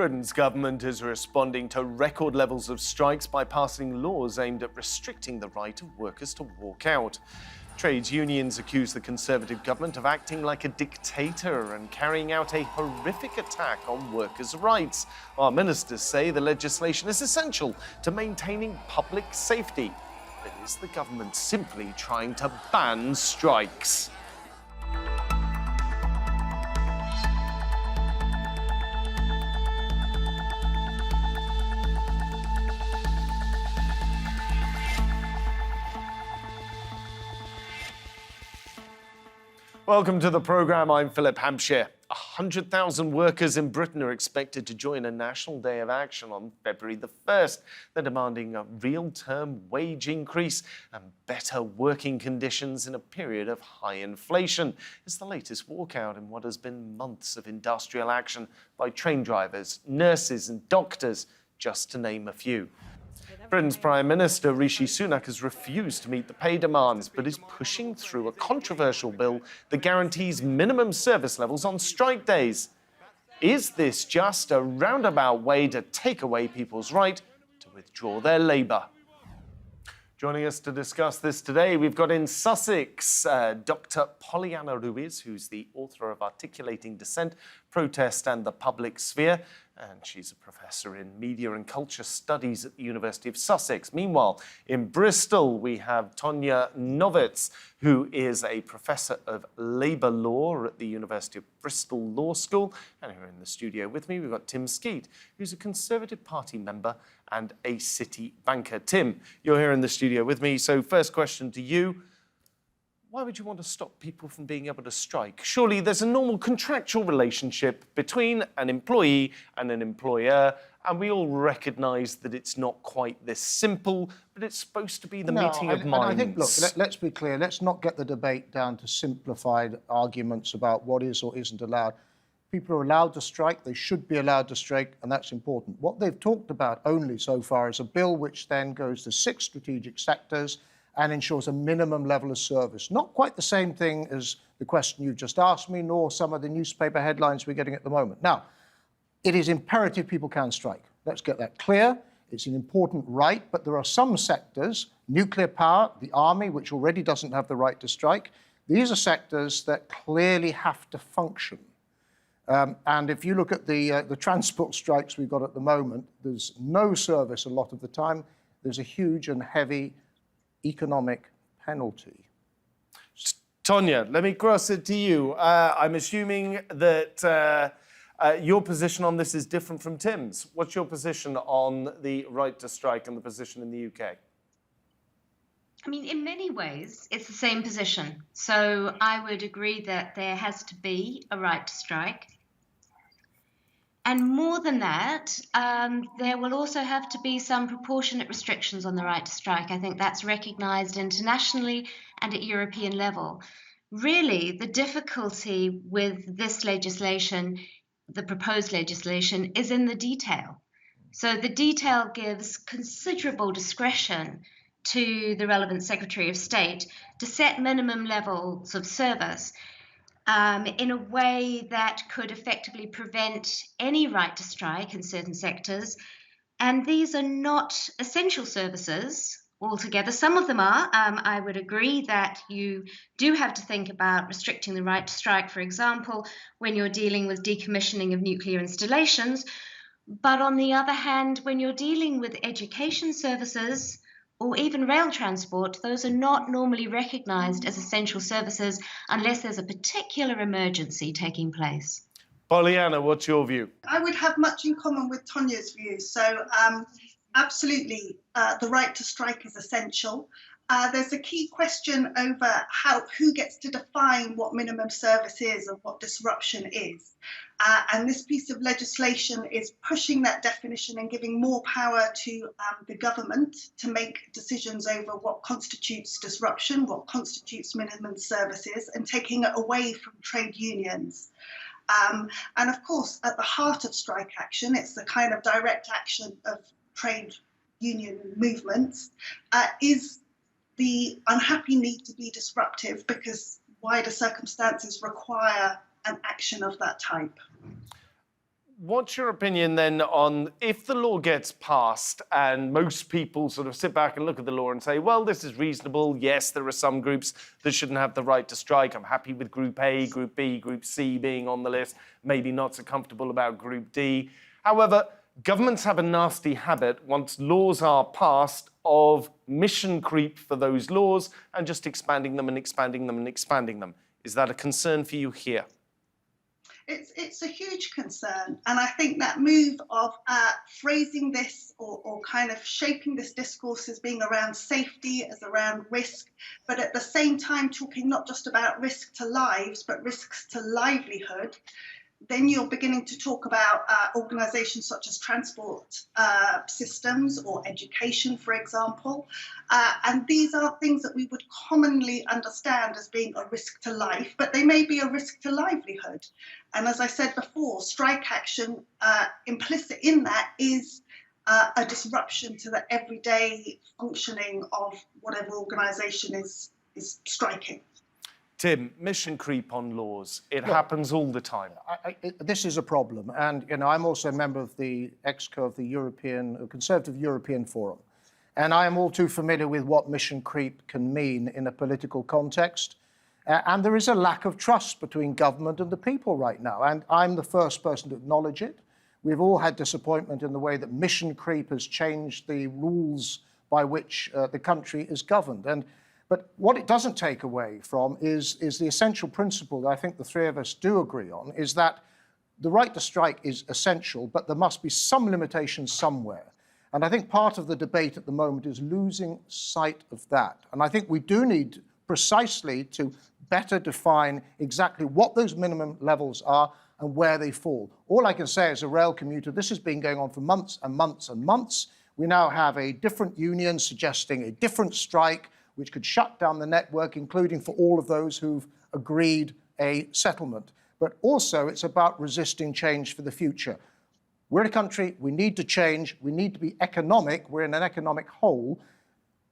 Britain's government is responding to record levels of strikes by passing laws aimed at restricting the right of workers to walk out. Trades unions accuse the Conservative government of acting like a dictator and carrying out a horrific attack on workers' rights. Our ministers say the legislation is essential to maintaining public safety. But is the government simply trying to ban strikes? Welcome to the programme. I'm Philip Hampshire. 100,000 workers in Britain are expected to join a National Day of Action on February the 1st. They're demanding a real-term wage increase and better working conditions in a period of high inflation. It's the latest walkout in what has been months of industrial action by train drivers, nurses and doctors, just to name a few. Britain's Prime Minister Rishi Sunak has refused to meet the pay demands, but is pushing through a controversial bill that guarantees minimum service levels on strike days. Is this just a roundabout way to take away people's right to withdraw their labour? Joining us to discuss this today, we've got in Sussex Dr. Pollyanna Ruiz, who's the author of Articulating Dissent, Protest and the Public Sphere, and she's a professor in media and culture studies at the University of Sussex. Meanwhile, in Bristol, we have Tonia Novitz, who is a professor of labour law at the University of Bristol Law School. And here in the studio with me, we've got Tim Skeet, who's a Conservative Party member and a city banker. Tim, you're here in the studio with me. So first question to you. Why would you want to stop people from being able to strike? Surely there's a normal contractual relationship between an employee and an employer, and we all recognise that it's not quite this simple, but it's supposed to be the meeting of minds. And I think, look, let's be clear. Let's not get the debate down to simplified arguments about what is or isn't allowed. People are allowed to strike. They should be allowed to strike, and that's important. What they've talked about only so far is a bill which then goes to 6 strategic sectors and ensures a minimum level of service. Not quite the same thing as the question you've just asked me, nor some of the newspaper headlines we're getting at the moment. Now, it is imperative people can strike. Let's get that clear. It's an important right, but there are some sectors, nuclear power, the army, which already doesn't have the right to strike. These are sectors that clearly have to function. And if you look at the transport strikes we've got at the moment, there's no service a lot of the time. There's a huge and heavy economic penalty. Tonia, let me cross it to you. I'm assuming that your position on this is different from Tim's. What's your position on the right to strike and the position in the UK? I mean, in many ways, it's the same position. So I would agree that there has to be a right to strike. And more than that, there will also have to be some proportionate restrictions on the right to strike. I think that's recognised internationally and at European level. Really, the difficulty with this legislation, the proposed legislation, is in the detail. So the detail gives considerable discretion to the relevant Secretary of State to set minimum levels of service in a way that could effectively prevent any right to strike in certain sectors. And these are not essential services altogether. Some of them are. I would agree that you do have to think about restricting the right to strike, for example, when you're dealing with decommissioning of nuclear installations. But on the other hand, when you're dealing with education services, or even rail transport, those are not normally recognised as essential services unless there's a particular emergency taking place. Pollyanna, what's your view? I would have much in common with Tonia's view. So absolutely, the right to strike is essential. There's a key question over who gets to define what minimum service is and what disruption is. And this piece of legislation is pushing that definition and giving more power to the government to make decisions over what constitutes disruption, what constitutes minimum services, and taking it away from trade unions. And of course, at the heart of strike action, it's the kind of direct action of trade union movements, is the unhappy need to be disruptive because wider circumstances require an action of that type. What's your opinion then on if the law gets passed and most people sort of sit back and look at the law and say, well, this is reasonable. Yes, there are some groups that shouldn't have the right to strike. I'm happy with Group A, Group B, Group C being on the list. Maybe not so comfortable about Group D. However, governments have a nasty habit, once laws are passed, of mission creep for those laws and just expanding them and expanding them and expanding them. Is that a concern for you here? It's a huge concern, and I think that move of phrasing this or kind of shaping this discourse as being around safety, as around risk, but at the same time talking not just about risk to lives, but risks to livelihood, then you're beginning to talk about organisations such as transport systems or education, for example. And these are things that we would commonly understand as being a risk to life, but they may be a risk to livelihood. And as I said before, strike action, implicit in that is a disruption to the everyday functioning of whatever organisation is striking. Tim, mission creep on laws. It happens all the time. This is a problem. And, I'm also a member of the EXCO of the Conservative European Forum. And I am all too familiar with what mission creep can mean in a political context. And there is a lack of trust between government and the people right now. And I'm the first person to acknowledge it. We've all had disappointment in the way that mission creep has changed the rules by which the country is governed. But what it doesn't take away from is the essential principle that I think the three of us do agree on, is that the right to strike is essential, but there must be some limitations somewhere. And I think part of the debate at the moment is losing sight of that. And I think we do need precisely to better define exactly what those minimum levels are and where they fall. All I can say as a rail commuter, this has been going on for months and months and months. We now have a different union suggesting a different strike, which could shut down the network, including for all of those who've agreed a settlement. But also, it's about resisting change for the future. We're a country, we need to change, we need to be economic, we're in an economic hole.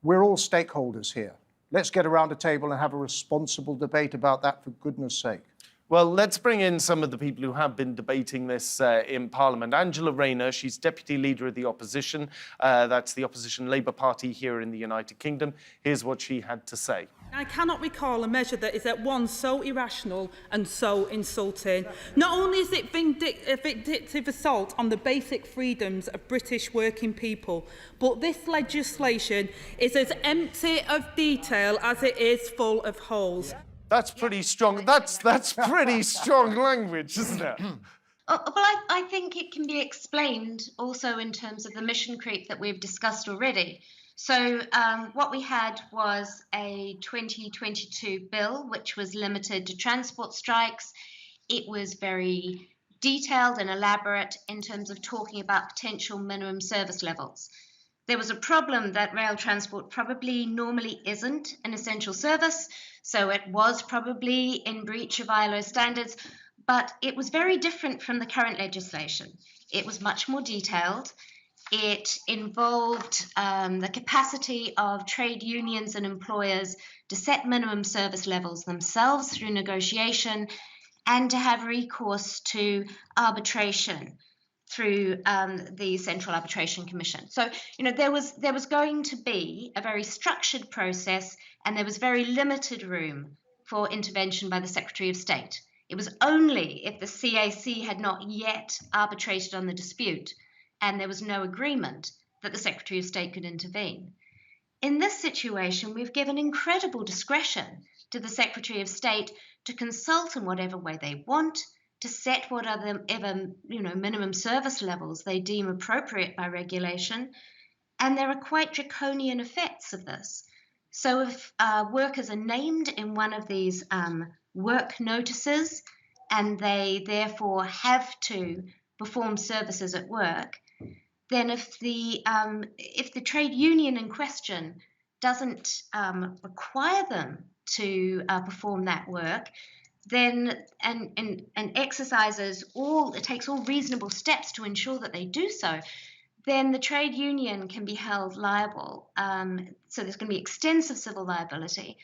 We're all stakeholders here. Let's get around a table and have a responsible debate about that, for goodness sake. Well, let's bring in some of the people who have been debating this in Parliament. Angela Rayner, she's Deputy Leader of the Opposition. That's the Opposition Labour Party here in the United Kingdom. Here's what she had to say. I cannot recall a measure that is at once so irrational and so insulting. Not only is it a vindictive assault on the basic freedoms of British working people, but this legislation is as empty of detail as it is full of holes. That's pretty strong. That's pretty strong language, isn't it? Well, I think it can be explained also in terms of the mission creep that we've discussed already. So what we had was a 2022 bill which was limited to transport strikes. It was very detailed and elaborate in terms of talking about potential minimum service levels. There was a problem that rail transport probably normally isn't an essential service, so it was probably in breach of ILO standards, but it was very different from the current legislation. It was much more detailed. It involved the capacity of trade unions and employers to set minimum service levels themselves through negotiation and to have recourse to arbitration through the Central Arbitration Commission. So, there was going to be a very structured process, and there was very limited room for intervention by the Secretary of State. It was only if the CAC had not yet arbitrated on the dispute and there was no agreement that the Secretary of State could intervene. In this situation, we've given incredible discretion to the Secretary of State to consult in whatever way they want, to set whatever minimum service levels they deem appropriate by regulation, and there are quite draconian effects of this. So if workers are named in one of these work notices and they therefore have to perform services at work, then if the trade union in question doesn't require them to perform that work, then and exercises it takes all reasonable steps to ensure that they do so, then the trade union can be held liable. So there's going to be extensive civil liability.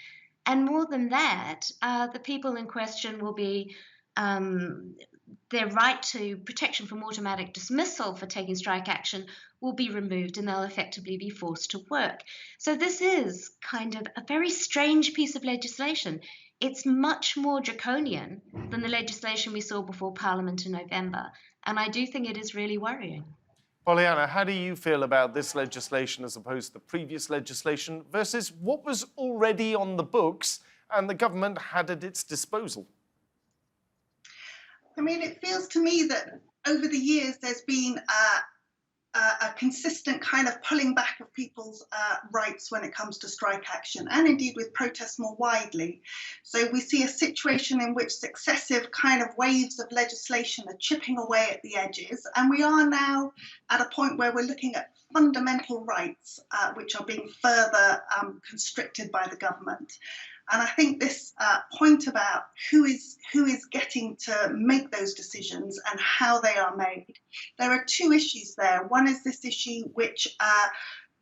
And more than that, the people in question will be their right to protection from automatic dismissal for taking strike action will be removed and they'll effectively be forced to work. So this is kind of a very strange piece of legislation. It's much more draconian than the legislation we saw before Parliament in November. And I do think it is really worrying. Pollyanna, how do you feel about this legislation as opposed to the previous legislation versus what was already on the books and the government had at its disposal? I mean, it feels to me that over the years there's been a consistent kind of pulling back of people's rights when it comes to strike action, and indeed with protests more widely. So we see a situation in which successive kind of waves of legislation are chipping away at the edges, and we are now at a point where we're looking at fundamental rights which are being further constricted by the government. And I think this point about who is getting to make those decisions and how they are made, there are two issues there. One is this issue which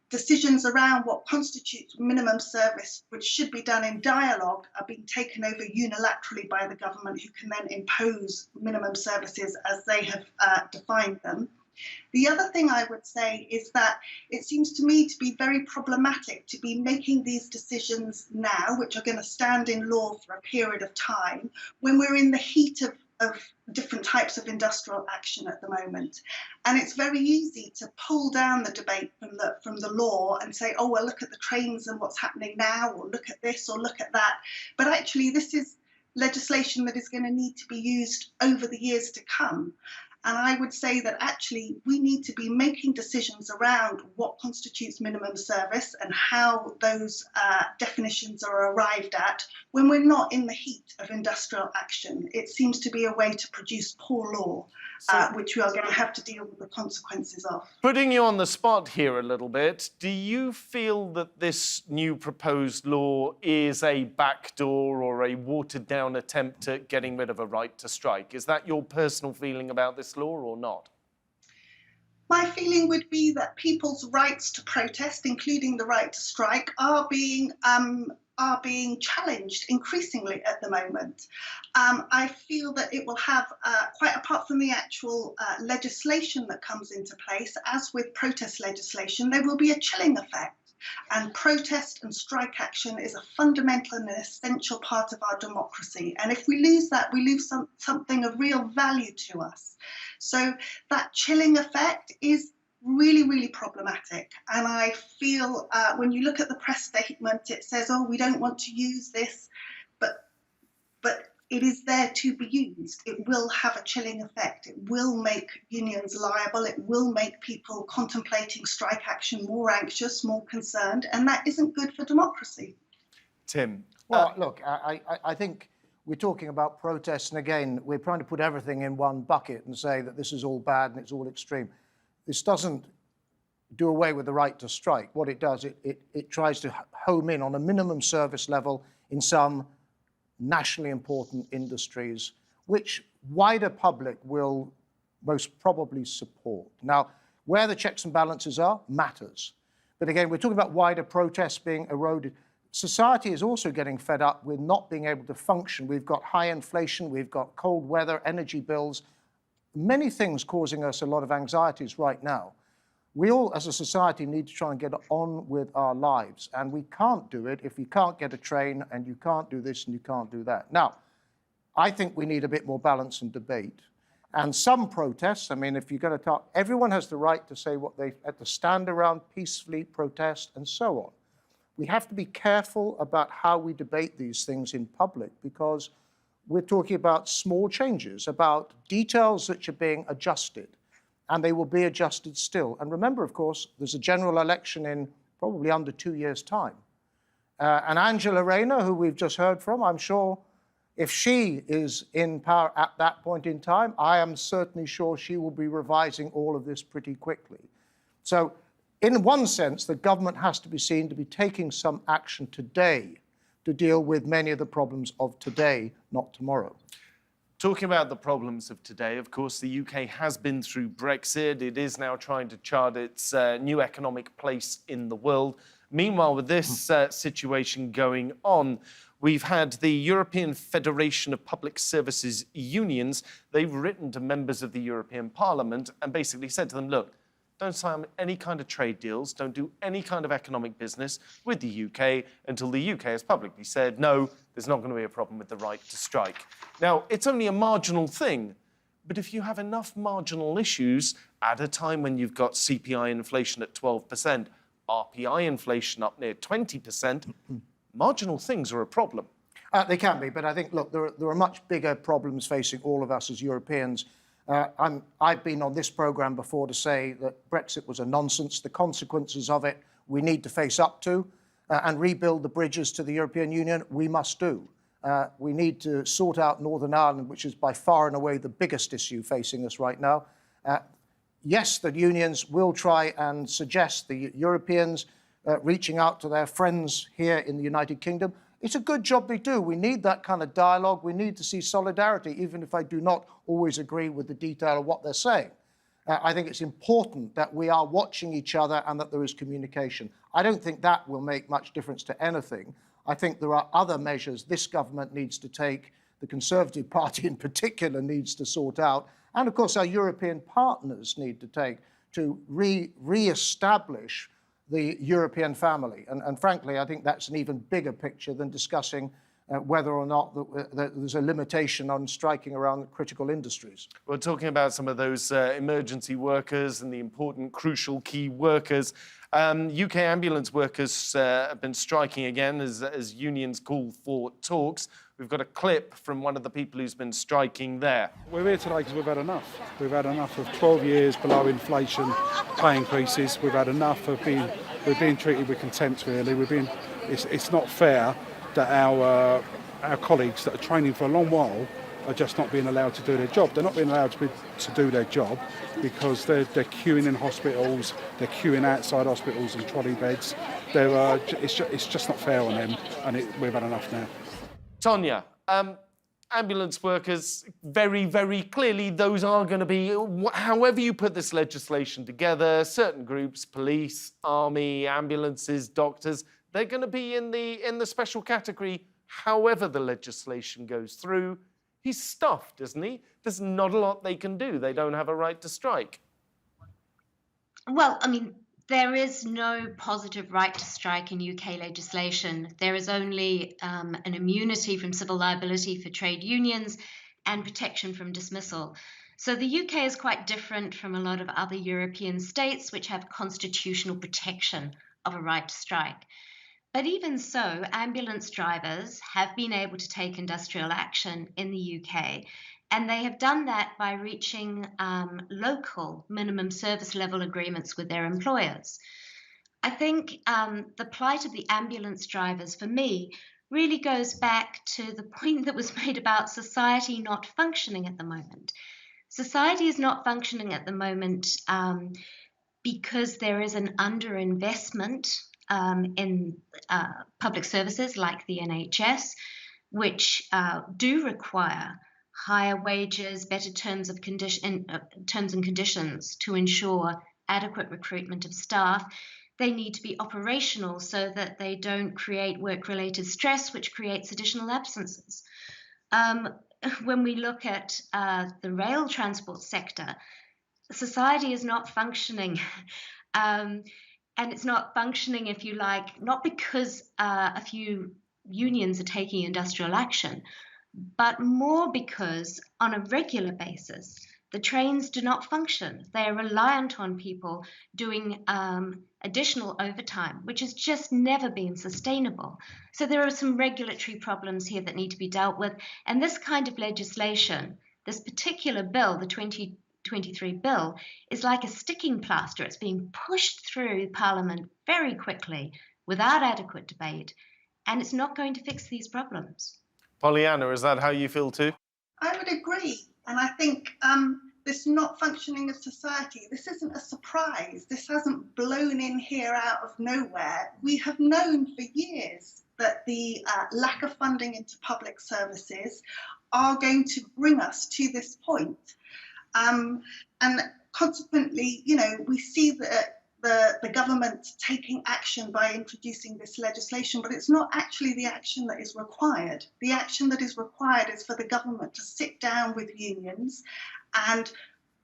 decisions around what constitutes minimum service, which should be done in dialogue, are being taken over unilaterally by the government, who can then impose minimum services as they have defined them. The other thing I would say is that it seems to me to be very problematic to be making these decisions now, which are going to stand in law for a period of time, when we're in the heat of different types of industrial action at the moment. And it's very easy to pull down the debate from the law and say, oh, well, look at the trains and what's happening now, or look at this, or look at that. But actually, this is legislation that is going to need to be used over the years to come. And I would say that actually we need to be making decisions around what constitutes minimum service and how those definitions are arrived at when we're not in the heat of industrial action. It seems to be a way to produce poor law, which we are going to have to deal with the consequences of. Putting you on the spot here a little bit, do you feel that this new proposed law is a backdoor or a watered-down attempt at getting rid of a right to strike? Is that your personal feeling about this law or not? My feeling would be that people's rights to protest, including the right to strike, are being challenged increasingly at the moment. I feel that it will have, quite apart from the actual legislation that comes into place, as with protest legislation, there will be a chilling effect. And protest and strike action is a fundamental and an essential part of our democracy. And if we lose that, we lose something of real value to us. So that chilling effect is really, really problematic. And I feel when you look at the press statement, it says, oh, we don't want to use this, but it is there to be used. It will have a chilling effect. It will make unions liable. It will make people contemplating strike action more anxious, more concerned, and that isn't good for democracy. Tim? Well, look, I think we're talking about protests, and again, we're trying to put everything in one bucket and say that this is all bad and it's all extreme. This doesn't do away with the right to strike. What it does, it tries to home in on a minimum service level in some nationally important industries, which wider public will most probably support. Now, where the checks and balances are matters. But again, we're talking about wider protests being eroded. Society is also getting fed up with not being able to function. We've got high inflation, we've got cold weather, energy bills, many things causing us a lot of anxieties right now. We all, as a society, need to try and get on with our lives. And we can't do it if you can't get a train and you can't do this and you can't do that. Now, I think we need a bit more balance and debate. And some protests, I mean, if you're going to talk, everyone has the right to say what they have to stand around, peacefully protest, and so on. We have to be careful about how we debate these things in public, because we're talking about small changes, about details which are being adjusted, and they will be adjusted still. And remember, of course, there's a general election in probably under 2 years' time. And Angela Rayner, who we've just heard from, I'm sure if she is in power at that point in time, I am certainly sure she will be revising all of this pretty quickly. So in one sense, the government has to be seen to be taking some action today to deal with many of the problems of today, not tomorrow. Talking about the problems of today, of course, the UK has been through Brexit. It is now trying to chart its new economic place in the world. Meanwhile, with this situation going on, We've had the European Federation of Public Services Unions. They've written to members of the European Parliament and basically said to them, look, don't sign any kind of trade deals, don't do any kind of economic business with the UK until the UK has publicly said, no, there's not going to be a problem with the right to strike. Now, it's only a marginal thing, but if you have enough marginal issues at a time when you've got CPI inflation at 12%, RPI inflation up near 20%, marginal things are a problem. They can be, but I think, look, there are much bigger problems facing all of us as Europeans. I've been on this programme before to say that Brexit was a nonsense. The consequences of it we need to face up to and rebuild the bridges to the European Union. We must do. We need to sort out Northern Ireland, which is by far and away the biggest issue facing us right now. Yes, the unions will try and suggest the Europeans reaching out to their friends here in the United Kingdom. It's a good job they do. We need that kind of dialogue. We need to see solidarity, even if I do not always agree with the detail of what they're saying. I think it's important that we are watching each other and that there is communication. I don't think that will make much difference to anything. I think there are other measures this government needs to take, the Conservative Party in particular needs to sort out, and of course our European partners need to take to re-establish the European family. And frankly, I think that's an even bigger picture than discussing whether or not there's a limitation on striking around critical industries. We're talking about some of those emergency workers and the important, crucial key workers. UK ambulance workers have been striking again as unions call for talks. We've got a clip from one of the people who's been striking there. We're here today because we've had enough. We've had enough of 12 years below inflation pay increases. We've had enough of being treated with contempt, really. It's not fair that our colleagues that are training for a long while are just not being allowed to do their job. They're not being allowed to do their job because they're queuing in hospitals, they're queuing outside hospitals and trolley beds. It's just not fair on them, and we've had enough now. Tonia, ambulance workers, very, very clearly, those are going to be, however you put this legislation together, certain groups, police, army, ambulances, doctors, they're going to be in the special category, however the legislation goes through. He's stuffed, isn't he? There's not a lot they can do. They don't have a right to strike. Well, I mean, there is no positive right to strike in UK legislation. There is only an immunity from civil liability for trade unions and protection from dismissal. So the UK is quite different from a lot of other European states which have constitutional protection of a right to strike. But even so, ambulance drivers have been able to take industrial action in the UK, and they have done that by reaching local minimum service level agreements with their employers. I think the plight of the ambulance drivers, for me, really goes back to the point that was made about society not functioning at the moment. Society is not functioning at the moment because there is an underinvestment in public services like the NHS, which do require higher wages, better terms and conditions to ensure adequate recruitment of staff. They need to be operational so that they don't create work-related stress, which creates additional absences. When we look at the rail transport sector, society is not functioning. And it's not functioning, if you like, not because a few unions are taking industrial action, but more because on a regular basis, the trains do not function. They are reliant on people doing additional overtime, which has just never been sustainable. So there are some regulatory problems here that need to be dealt with. And this kind of legislation, this particular bill, the 2023 bill, is like a sticking plaster. It's being pushed through Parliament very quickly without adequate debate, and it's not going to fix these problems. Pollyanna, is that how you feel too? I would agree. And I think this not functioning of society, this isn't a surprise. This hasn't blown in here out of nowhere. We have known for years that the lack of funding into public services are going to bring us to this point. And consequently, you know, we see that the government taking action by introducing this legislation, but it's not actually the action that is required. The action that is required is for the government to sit down with unions and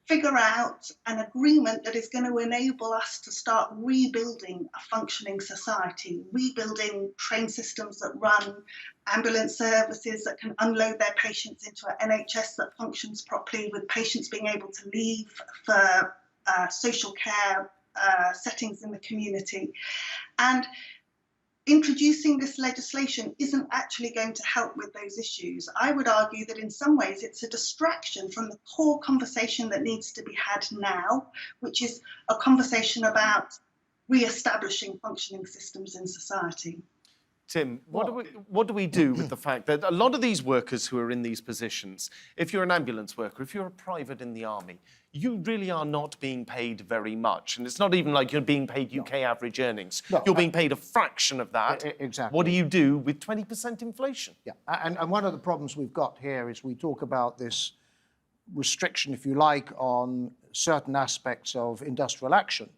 figure out an agreement that is going to enable us to start rebuilding a functioning society, rebuilding train systems that run, ambulance services that can unload their patients into an NHS that functions properly, with patients being able to leave for social care settings in the community. And introducing this legislation isn't actually going to help with those issues. I would argue that in some ways it's a distraction from the core conversation that needs to be had now, which is a conversation about re-establishing functioning systems in society. Tim, what do we do with the fact that a lot of these workers who are in these positions, if you're an ambulance worker, if you're a private in the army, you really are not being paid very much. And it's not even like you're being paid UK average earnings. No, you're being paid a fraction of that. Exactly. What do you do with 20% inflation? Yeah, and one of the problems we've got here is we talk about this restriction, if you like, on certain aspects of industrial action.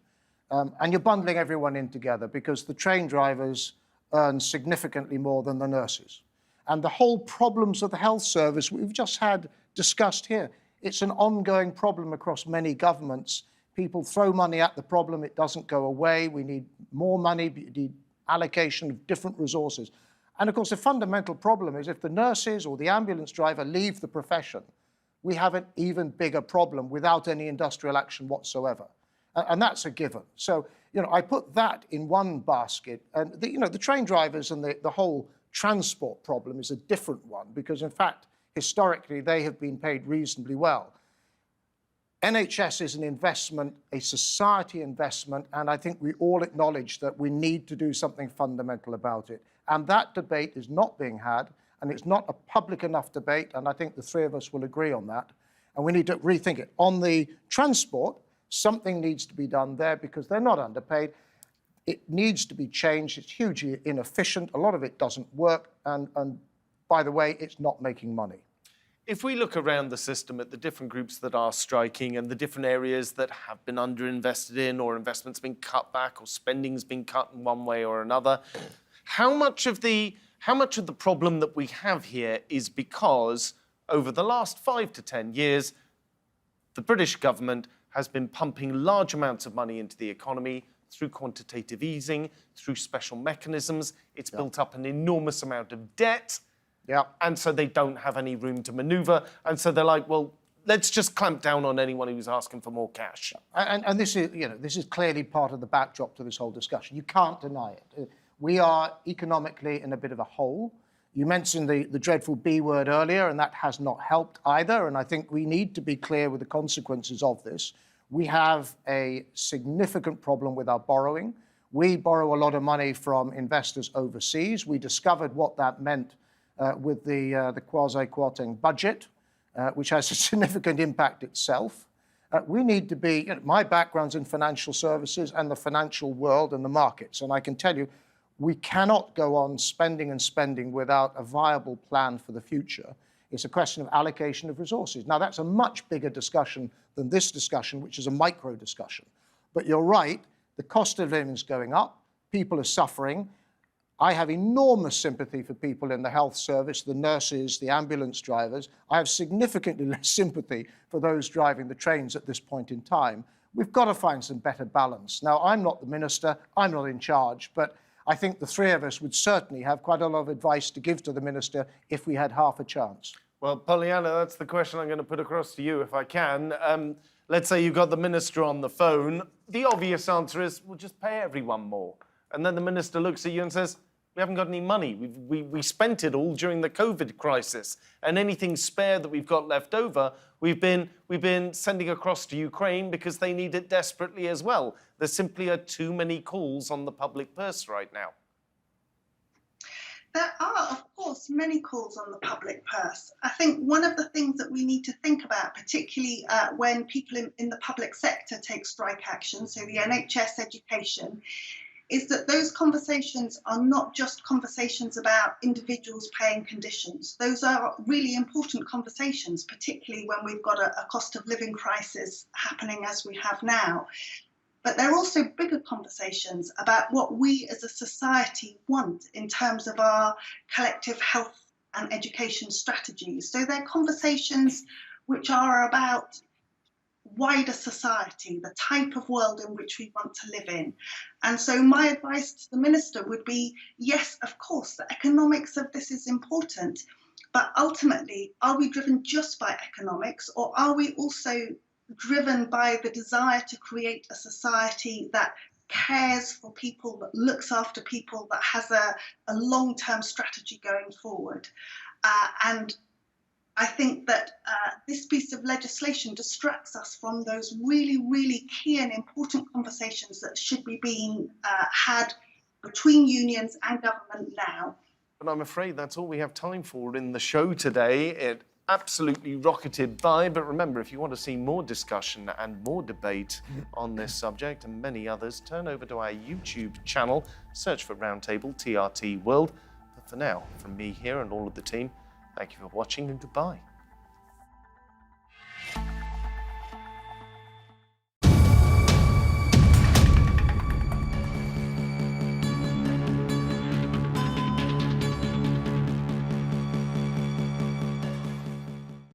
And you're bundling everyone in together because the train drivers earn significantly more than the nurses. And the whole problems of the health service we've just had discussed here. It's an ongoing problem across many governments. People throw money at the problem, it doesn't go away. We need more money, we need allocation of different resources. And of course, the fundamental problem is if the nurses or the ambulance driver leave the profession, we have an even bigger problem without any industrial action whatsoever. And that's a given. So, I put that in one basket. And, the train drivers and the whole transport problem is a different one because, in fact, historically, they have been paid reasonably well. NHS is an investment, a society investment, and I think we all acknowledge that we need to do something fundamental about it. And that debate is not being had, and it's not a public enough debate, and I think the three of us will agree on that. And we need to rethink it. On the transport, something needs to be done there because they're not underpaid. It needs to be changed. It's hugely inefficient. A lot of it doesn't work. And by the way, it's not making money. If we look around the system at the different groups that are striking and the different areas that have been underinvested in or investment's been cut back or spending's been cut in one way or another, how much of the problem that we have here is because over the last 5 to 10 years, the British government has been pumping large amounts of money into the economy through quantitative easing, through special mechanisms. It's built up an enormous amount of debt. Yeah. And so they don't have any room to maneuver. And so they're like, well, let's just clamp down on anyone who's asking for more cash. And this is clearly part of the backdrop to this whole discussion. You can't deny it. We are economically in a bit of a hole. You mentioned the dreadful B word earlier, and that has not helped either. And I think we need to be clear with the consequences of this. We have a significant problem with our borrowing. We borrow a lot of money from investors overseas. We discovered what that meant with the quasi-Kwarteng budget, which has a significant impact itself. We need to be, my background's in financial services and the financial world and the markets. And I can tell you, we cannot go on spending and spending without a viable plan for the future. It's a question of allocation of resources. Now, that's a much bigger discussion than this discussion, which is a micro discussion. But you're right, the cost of living is going up, people are suffering. I have enormous sympathy for people in the health service, the nurses, the ambulance drivers. I have significantly less sympathy for those driving the trains at this point in time. We've got to find some better balance. Now, I'm not the minister, I'm not in charge, but I think the three of us would certainly have quite a lot of advice to give to the minister if we had half a chance. Well, Pollyanna, that's the question I'm going to put across to you if I can. Let's say you've got the minister on the phone. The obvious answer is, we'll just pay everyone more. And then the minister looks at you and says, we haven't got any money. We spent it all during the COVID crisis. And anything spare that we've got left over, we've been sending across to Ukraine because they need it desperately as well. There simply are too many calls on the public purse right now. There are, of course, many calls on the public purse. I think one of the things that we need to think about, particularly when people in the public sector take strike action, so the NHS, education, is that those conversations are not just conversations about individuals paying conditions. Those are really important conversations, particularly when we've got a cost of living crisis happening as we have now. But there are also bigger conversations about what we as a society want in terms of our collective health and education strategies. So they're conversations which are about wider society, the type of world in which we want to live in. And so my advice to the Minister would be, yes, of course, the economics of this is important, but ultimately, are we driven just by economics, or are we also driven by the desire to create a society that cares for people, that looks after people, that has a long-term strategy going forward? And I think that this piece of legislation distracts us from those really, really key and important conversations that should be being had between unions and government now. But I'm afraid that's all we have time for in the show today. It absolutely rocketed by, but remember, if you want to see more discussion and more debate on this subject and many others, turn over to our YouTube channel, search for Roundtable TRT World. But for now, from me here and all of the team, thank you for watching and goodbye.